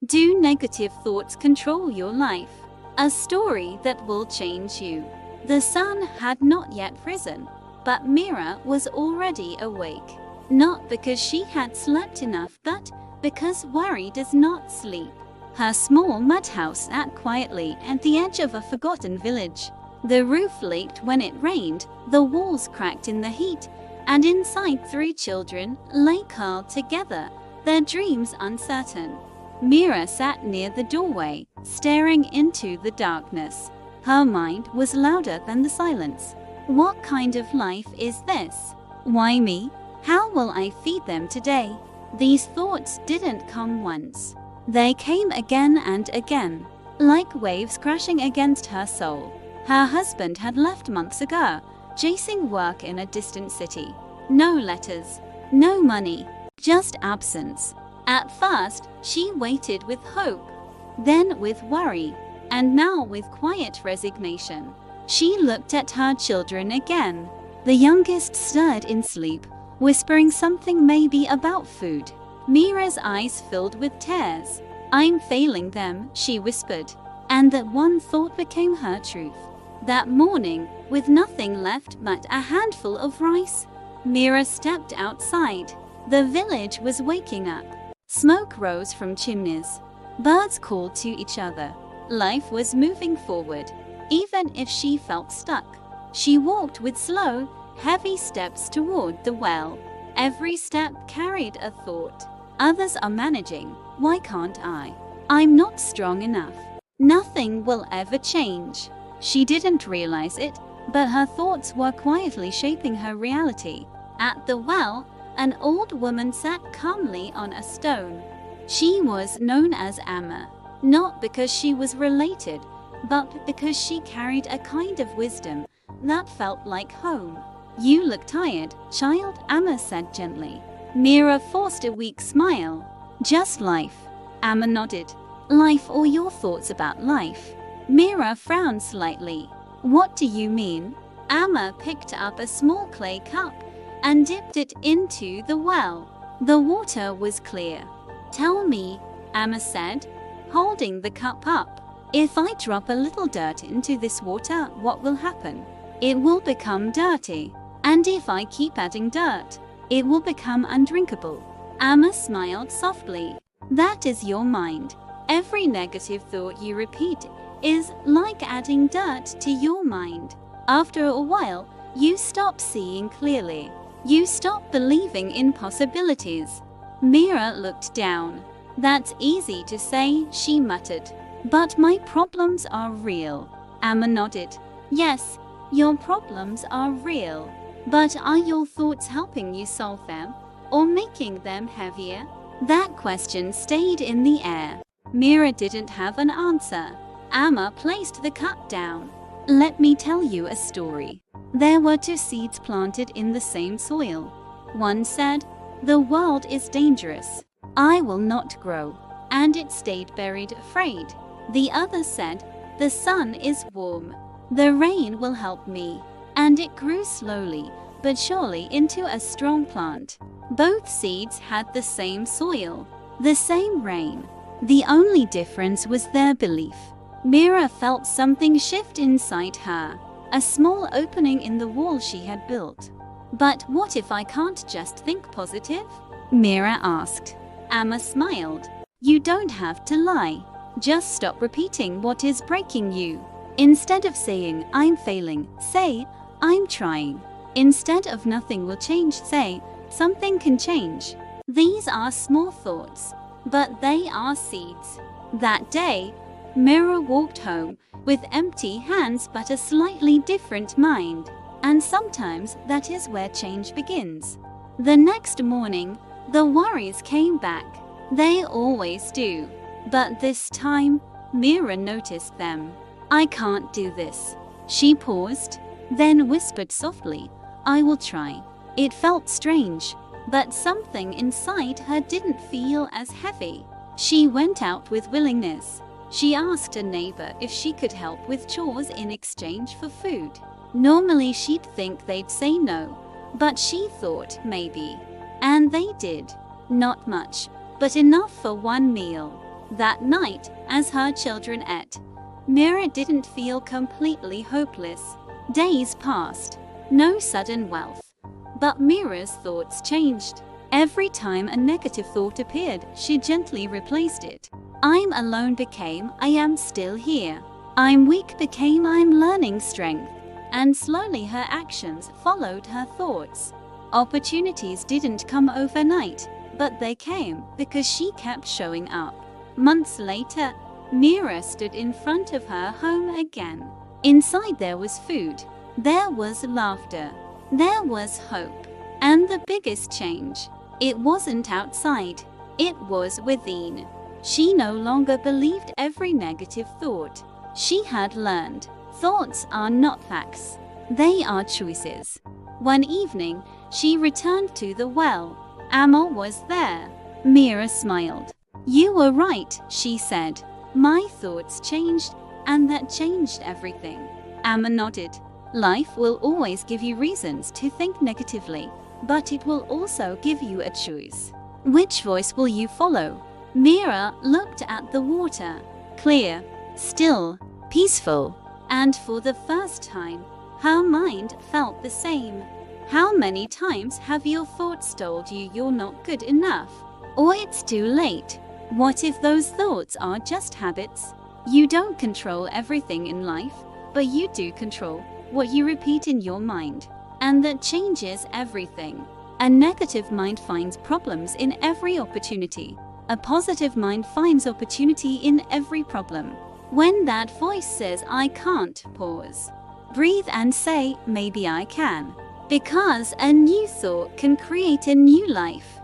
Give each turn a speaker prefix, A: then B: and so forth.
A: Do negative thoughts control your life? A story that will change you. The sun had not yet risen, but Meera was already awake. Not because she had slept enough, but because worry does not sleep. Her small mud house sat quietly at the edge of a forgotten village. The roof leaked when it rained, the walls cracked in the heat, and inside 3 children lay curled together, their dreams uncertain. Meera sat near the doorway, staring into the darkness. Her mind was louder than the silence. What kind of life is this? Why me? How will I feed them today? These thoughts didn't come once. They came again and again, like waves crashing against her soul. Her husband had left months ago, chasing work in a distant city. No letters, no money, just absence. At first, she waited with hope, then with worry, and now with quiet resignation. She looked at her children again. The youngest stirred in sleep, whispering something maybe about food. Meera's eyes filled with tears. "I'm failing them," she whispered, and that one thought became her truth. That morning, with nothing left but a handful of rice, Meera stepped outside. The village was waking up. Smoke rose from chimneys. Birds called to each other. Life was moving forward, even if she felt stuck. She walked with slow, heavy steps toward the well. Every step carried a thought. Others are managing. Why can't I? I'm not strong enough. Nothing will ever change. She didn't realize it, but her thoughts were quietly shaping her reality. At the well, an old woman sat calmly on a stone. She was known as Amma, not because she was related, but because she carried a kind of wisdom that felt like home. "You look tired, child," Amma said gently. Meera forced a weak smile. "Just life." Amma nodded. "Life or your thoughts about life?" Meera frowned slightly. "What do you mean?" Amma picked up a small clay cup and dipped it into the well. The water was clear. "Tell me," Amma said, holding the cup up. "If I drop a little dirt into this water, what will happen?" "It will become dirty. And if I keep adding dirt, it will become undrinkable." Amma smiled softly. "That is your mind. Every negative thought you repeat is like adding dirt to your mind. After a while, you stop seeing clearly. You stop believing in possibilities." Meera looked down. "That's easy to say," she muttered. "But my problems are real." Amma nodded. "Yes, your problems are real. But are your thoughts helping you solve them, or making them heavier?" That question stayed in the air. Meera didn't have an answer. Amma placed the cup down. "Let me tell you a story. There were 2 seeds planted in the same soil. One said, 'The world is dangerous. I will not grow,' and it stayed buried, afraid. The other said, 'The sun is warm. The rain will help me,' and it grew slowly but surely into a strong plant. Both seeds had the same soil, the same rain. The only difference was their belief." Meera felt something shift inside her, a small opening in the wall she had built. "But what if I can't just think positive?" Meera asked. Amma smiled. "You don't have to lie. Just stop repeating what is breaking you. Instead of saying, 'I'm failing,' say, 'I'm trying.' Instead of 'nothing will change,' say, 'something can change.' These are small thoughts, but they are seeds." That day, Meera walked home with empty hands but a slightly different mind. And sometimes that is where change begins. The next morning, the worries came back. They always do. But this time, Meera noticed them. "I can't do this." She paused, then whispered softly, "I will try." It felt strange, but something inside her didn't feel as heavy. She went out with willingness. She asked a neighbor if she could help with chores in exchange for food. Normally she'd think they'd say no, but she thought maybe. And they did. Not much, but enough for one meal. That night, as her children ate, Meera didn't feel completely hopeless. Days passed. No sudden wealth. But Meera's thoughts changed. Every time a negative thought appeared, she gently replaced it. I'm alone became I am still here. I'm weak became I'm learning strength. And slowly her actions followed her thoughts. Opportunities didn't come overnight, but they came because she kept showing up. Months later, Meera stood in front of her home again. Inside there was food. There was laughter. There was hope. And the biggest change, it wasn't outside, it was within. She no longer believed every negative thought. She had learned, thoughts are not facts, they are choices. One evening, she returned to the well. Amma was there. Meera smiled. You were right, she said. My thoughts changed, and that changed everything. Amma nodded. Life will always give you reasons to think negatively, but it will also give you a choice. Which voice will you follow? Meera looked at the water, clear, still, peaceful, and for the first time, her mind felt the same. How many times have your thoughts told you you're not good enough? Or it's too late? What if those thoughts are just habits? You don't control everything in life, but you do control what you repeat in your mind. And that changes everything. A negative mind finds problems in every opportunity. A positive mind finds opportunity in every problem. When that voice says, I can't, pause. Breathe and say, maybe I can. Because a new thought can create a new life.